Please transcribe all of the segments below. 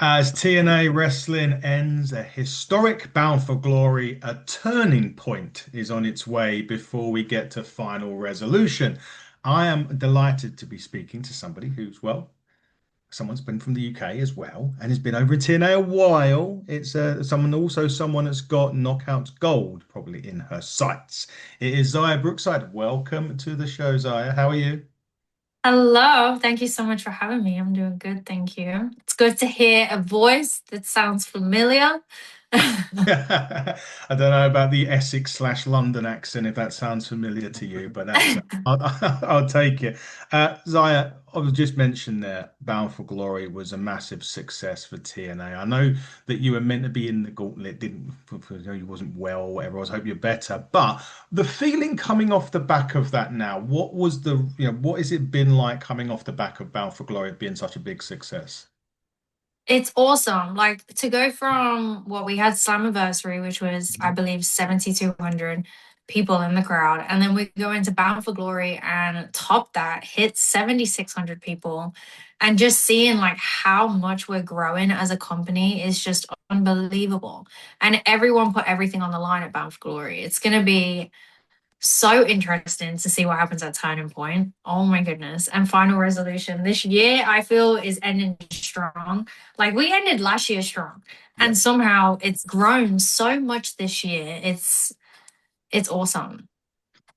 As TNA Wrestling ends a historic Bound for Glory, a turning point is on its way before we get to final resolution. I am delighted to be speaking to somebody who's, well, someone's been from the UK as well and has been over in TNA a while. It's someone that's got Knockout Gold probably in her sights. It is Xia Brookside. Welcome to the show, Xia. How are you? Hello, thank you so much for having me. I'm doing good, thank you. It's good to hear a voice that sounds familiar. I don't know about the Essex slash London accent if that sounds familiar to you, but that's I'll take it. Zaya, I was just mentioned there, Bound for Glory was a massive success for TNA. I know that you were meant to be in the gauntlet, didn't you know you wasn't well or whatever. I was hope you're better, but the feeling coming off the back of that now, what was what has it been like coming off the back of Bound for Glory being such a big success? It's awesome. Like to go from what we had Slammiversary, which was, I believe, 7,200 people in the crowd, and then we go into Bound for Glory and top that, hit 7,600 people, and just seeing like how much we're growing as a company is just unbelievable. And everyone put everything on the line at Bound for Glory. It's gonna be so interesting to see what happens at Turning Point. Oh my goodness. And Final Resolution this year, I feel, is ending strong. Like we ended last year strong, Yeah. and somehow it's grown so much this year. It's awesome.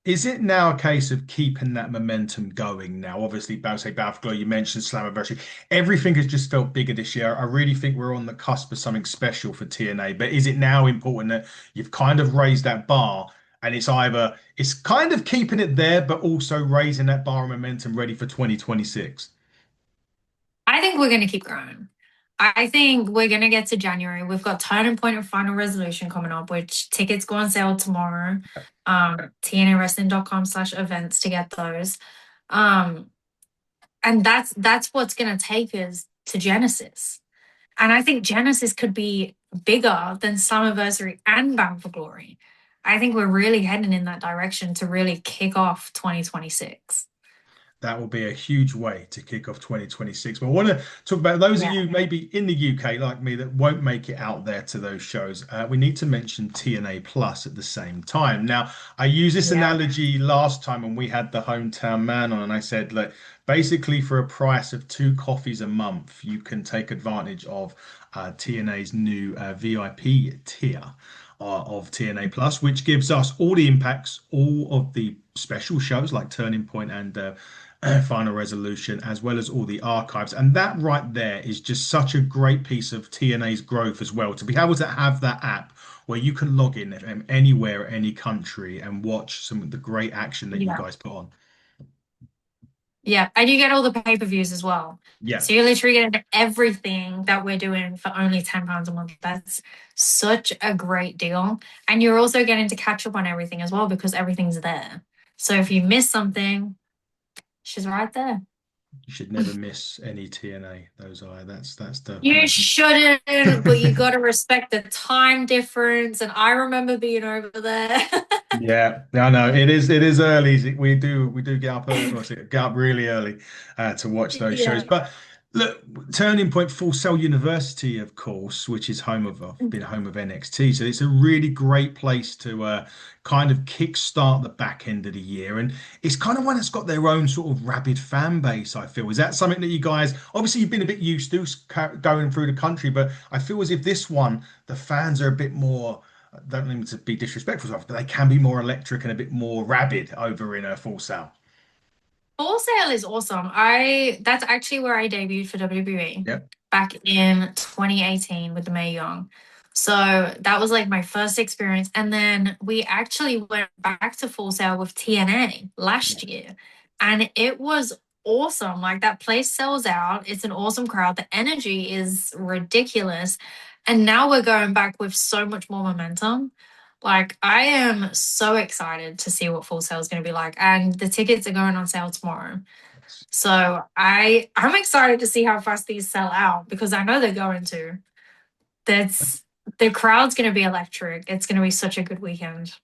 Is it now a case of keeping that momentum going now? Obviously, say Balfglow, you mentioned Slammiversary. Everything has just felt bigger this year. I really think we're on the cusp of something special for TNA. But is it now important that you've kind of raised that bar and it's kind of keeping it there, but also raising that bar of momentum ready for 2026? I think we're going to keep growing. I think we're going to get to January. We've got Turning Point and Final Resolution coming up, which tickets go on sale tomorrow. TNAWrestling.com/events to get those. Um, and that's what's going to take us to Genesis. And I think Genesis could be bigger than Slammiversary and Bound for Glory. I think we're really heading in that direction to really kick off 2026. That will be a huge way to kick off 2026. But I want to talk about those of Yeah. you maybe in the UK like me that won't make it out there to those shows. We need to mention TNA Plus at the same time. Now, I used this Yeah. analogy last time when we had the hometown man on, and I said, look, basically for a price of two coffees a month, you can take advantage of TNA's new VIP tier of TNA Plus, which gives us all the impacts, all of the special shows like Turning Point and Final Resolution, as well as all the archives. And that right there is just such a great piece of TNA's growth as well. To be able to have that app where you can log in from anywhere, any country, and watch some of the great action that you Yeah. guys put on. Yeah. And you get all the pay-per-views as well. Yeah. So you're literally getting everything that we're doing for only £10 a month. That's such a great deal. And you're also getting to catch up on everything as well because everything's there. So if you miss something, she's right there. You should never miss any TNA. Those are that's the You shouldn't, but you got to respect the time difference. And I remember being over there. Yeah, I know it is early. We do get up early, get up really early to watch those shows. Yeah. But look, Turning Point Full Sail University, of course, which is been home of NXT, so it's a really great place to kind of kickstart the back end of the year, and it's kind of one that's got their own sort of rabid fan base. I feel is that something that you guys obviously you've been a bit used to going through the country, but I feel as if this one the fans are a bit more. I don't mean to be disrespectful, but they can be more electric and a bit more rabid over in a Full Sail. Full Sail is awesome. I That's actually where I debuted for WWE Yep. back in 2018 with the Mae Young. So that was like my first experience. And then we actually went back to Full Sail with TNA Yeah. last year. And it was awesome. Like that place sells out. It's an awesome crowd. The energy is ridiculous. And now we're going back with so much more momentum. Like I am so excited to see what Full Sail is going to be like, and the tickets are going on sale tomorrow. So I'm excited to see how fast these sell out because I know they're going to. That's the crowd's going to be electric. It's going to be such a good weekend.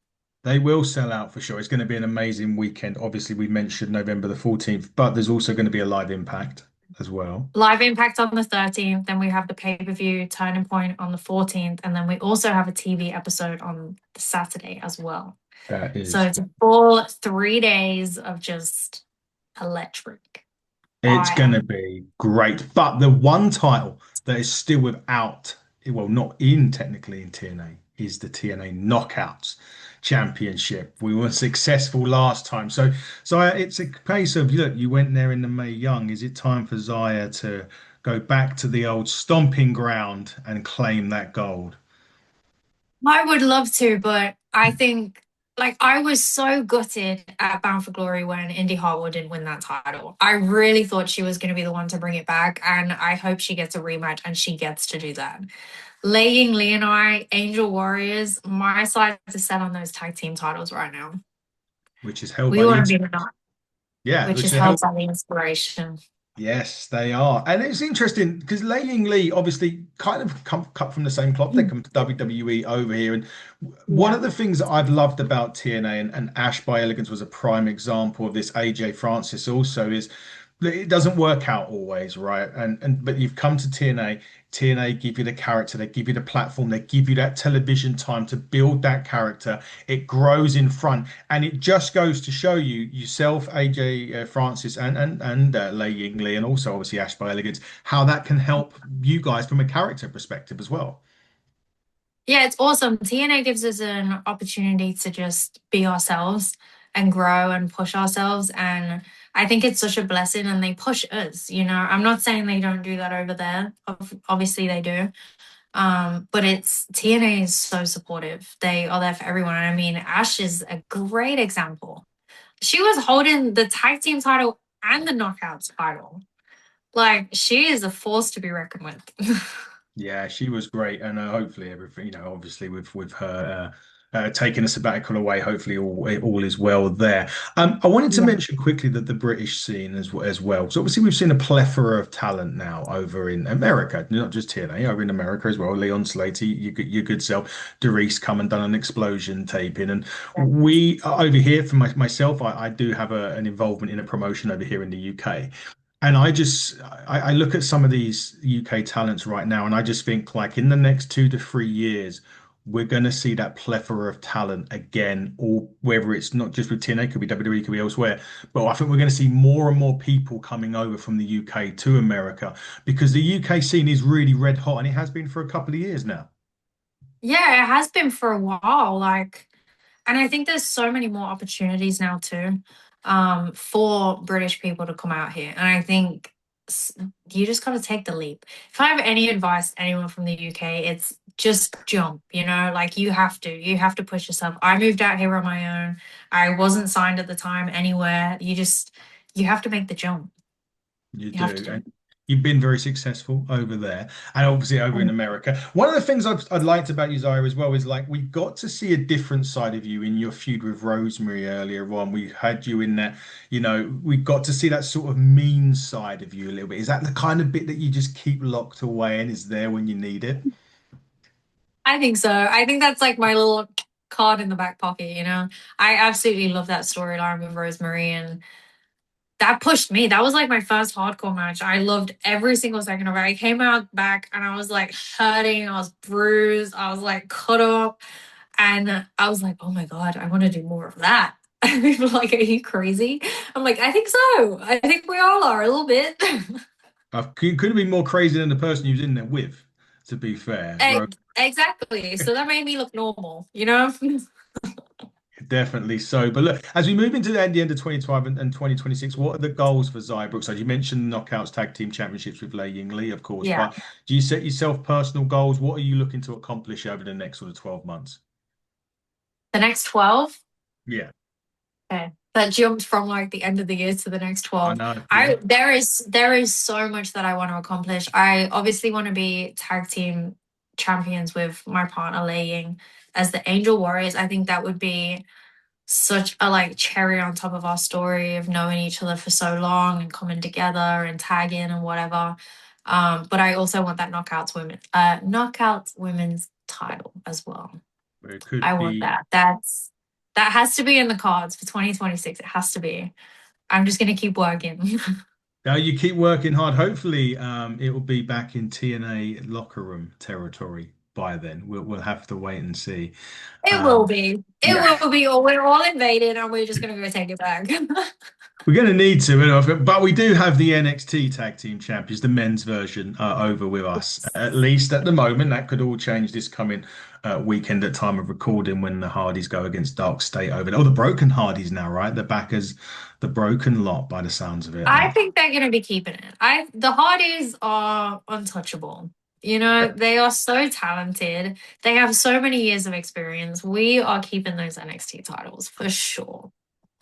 They will sell out for sure. It's going to be an amazing weekend. Obviously, we mentioned November the 14th, but there's also going to be a live impact. as well. Live Impact on the 13th, then we have the pay-per-view Turning Point on the 14th, and then we also have a TV episode on the Saturday as well. That So is, it's a full 3 days of just electric it's going fire. to be great. But the one title that is still without, well, not in technically in TNA, is the TNA Knockouts Championship. We were successful last time. So it's a case of, look, you went there in the May Young. Is it time for Zaya to go back to the old stomping ground and claim that gold? I would love to, but I think like I was so gutted at Bound for Glory when Indy Hartwell didn't win that title. I really thought she was going to be the one to bring it back, and I hope she gets a rematch and she gets to do that. Lei Ying Lee and I, Angel Warriors, my sights are set on those tag team titles right now. Which is held We by the, want to be the night, yeah, which which is is held held. by the inspiration. Yes, they are. And it's interesting because Lei Ying Lee obviously kind of come cut from the same cloth. They come to WWE over here. And one Yeah. of the things that I've loved about TNA and Ash by Elegance was a prime example of this, AJ Francis also is that it doesn't work out always, right? And but you've come to TNA. TNA give you the character, they give you the platform, they give you that television time to build that character. It grows in front. And it just goes to show you yourself, AJ Francis, and Lei Ying Lee, and also obviously Ash by Elegance, how that can help you guys from a character perspective as well. Yeah, it's awesome. TNA gives us an opportunity to just be ourselves and grow and push ourselves. And I think it's such a blessing and they push us, you know. I'm not saying they don't do that over there. Obviously they do. But it's TNA is so supportive. They are there for everyone. And I mean, Ash is a great example. She was holding the tag team title and the knockouts title. Like she is a force to be reckoned with. Yeah, she was great, and hopefully everything, obviously with her taking a sabbatical away, hopefully all is well there. I wanted to Yeah. mention quickly that the British scene as well. So obviously we've seen a plethora of talent now over in America, not just TNA, over in America as well. Leon Slater, your good self, Doris come and done an explosion taping, and we over here for myself, I do have an involvement in a promotion over here in the UK. And I look at some of these UK talents right now, and I just think like in the next 2 to 3 years, we're going to see that plethora of talent again, or whether it's not just with TNA, could be WWE, could be elsewhere. But I think we're going to see more and more people coming over from the UK to America because the UK scene is really red hot, and it has been for a couple of years now. Yeah, it has been for a while. Like, and I think there's so many more opportunities now too, for British people to come out here. And I think s- you just got to take the leap. If I have any advice to anyone from the UK, it's just jump, you know, like you have to push yourself. I moved out here on my own. I wasn't signed at the time anywhere. You have to make the jump. You You have do. to. And you've been very successful over there and obviously over in Um, America. One of the things I'd liked about you, Zaya, as well, is like we got to see a different side of you in your feud with Rosemary earlier on. We had you in that, we got to see that sort of mean side of you a little bit. Is that the kind of bit that you just keep locked away and is there when you need it? I think so. I think that's like my little card in the back pocket, you know. I absolutely love that storyline with Rosemary and that pushed me. That was like my first hardcore match. I loved every single second of it. I came out back and I was like hurting, I was bruised, I was like cut up, and I was like, oh my God, I want to do more of that. And people were like, are you crazy? I'm like, I think so. I think we all are a little bit. You could have been more crazy than the person you was in there with, to be fair. Exactly. So that made me look normal, you know? Definitely so. But look, as we move into the end of 2012 and 2026, what are the goals for Xia Brookside? You mentioned the Knockouts Tag Team Championships with Lei Ying Lee, of course, Yeah. but do you set yourself personal goals? What are you looking to accomplish over the next sort of 12 months? The next 12. Yeah, Okay. That jumped from like the end of the year to the next I 12. know. Yeah, There is so much that I want to accomplish. I obviously want to be tag team champions with my partner Lei Ying as the Angel Warriors. I think that would be such a like cherry on top of our story of knowing each other for so long and coming together and tagging and whatever. But I also want that knockouts women's title as well. where it could I want be. that. That has to be in the cards for 2026. It has to be. I'm just gonna keep working. Now you keep working hard. Hopefully, it will be back in TNA locker room territory by then. We'll have to wait and see. It will Um, be. It yeah. will be, or we're all invaded and we're just gonna go take it back. We're going to need to, but we do have the NXT Tag Team Champions, the men's version, over with us. At least at the moment, that could all change this coming weekend at time of recording when the Hardys go against Dark State over there. Oh, the Broken Hardys now, right? They're back as the Broken Lot by the sounds of it. I think they're gonna be keeping it. The Hardys are untouchable. You know, they are so talented. They have so many years of experience. We are keeping those NXT titles for sure.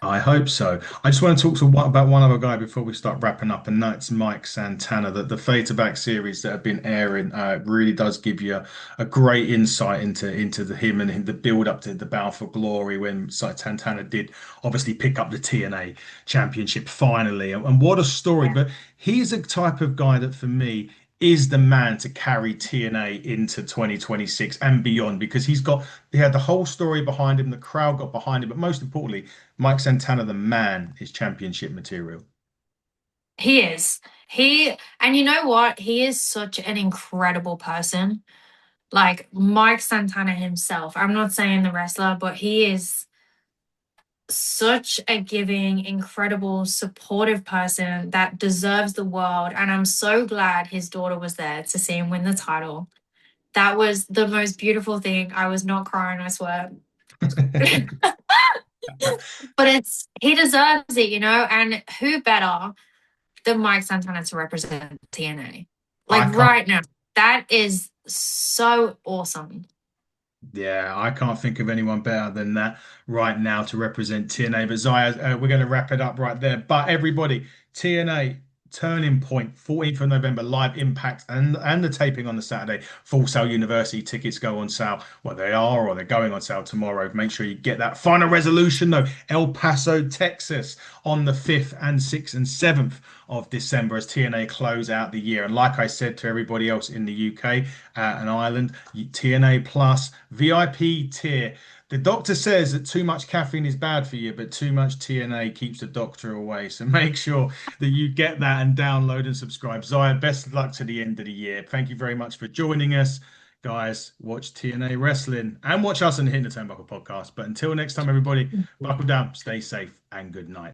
I hope so. I just want to talk to about one other guy before we start wrapping up, and that's Mike Santana. That the Fade to Back series that have been airing really does give you a great insight into him and the build up to the Bound for Glory when Santana did obviously pick up the TNA Championship finally, and what a story! Yeah. But he's a type of guy that for me is the man to carry TNA into 2026 and beyond because he had the whole story behind him, the crowd got behind him, but most importantly, Mike Santana, the man, is championship material. He is. And you know what? He is such an incredible person. Like Mike Santana himself. I'm not saying the wrestler, but he is such a giving, incredible, supportive person that deserves the world. And I'm so glad his daughter was there to see him win the title. That was the most beautiful thing. I was not crying, I swear. But he deserves it, you know, and who better than Mike Santana to represent TNA? Like I can't. right now, that is so awesome. Yeah, I can't think of anyone better than that right now to represent TNA. But Zaya, we're going to wrap it up right there. But everybody, TNA Turning Point, 14th of November, live Impact, and the taping on the Saturday. Full Sail University tickets go on sale. Well, they are, or they're going on sale tomorrow. Make sure you get that. Final resolution though, El Paso, Texas, on the 5th and 6th and 7th of December as TNA close out the year. And like I said to everybody else in the UK and Ireland, TNA Plus VIP tier. The doctor says that too much caffeine is bad for you, but too much TNA keeps the doctor away. So make sure that you get that and download and subscribe. Zaya, best of luck to the end of the year. Thank you very much for joining us. Guys, watch TNA Wrestling and watch us on the Hitting the Turnbuckle podcast. But until next time, everybody, buckle down, stay safe, and good night.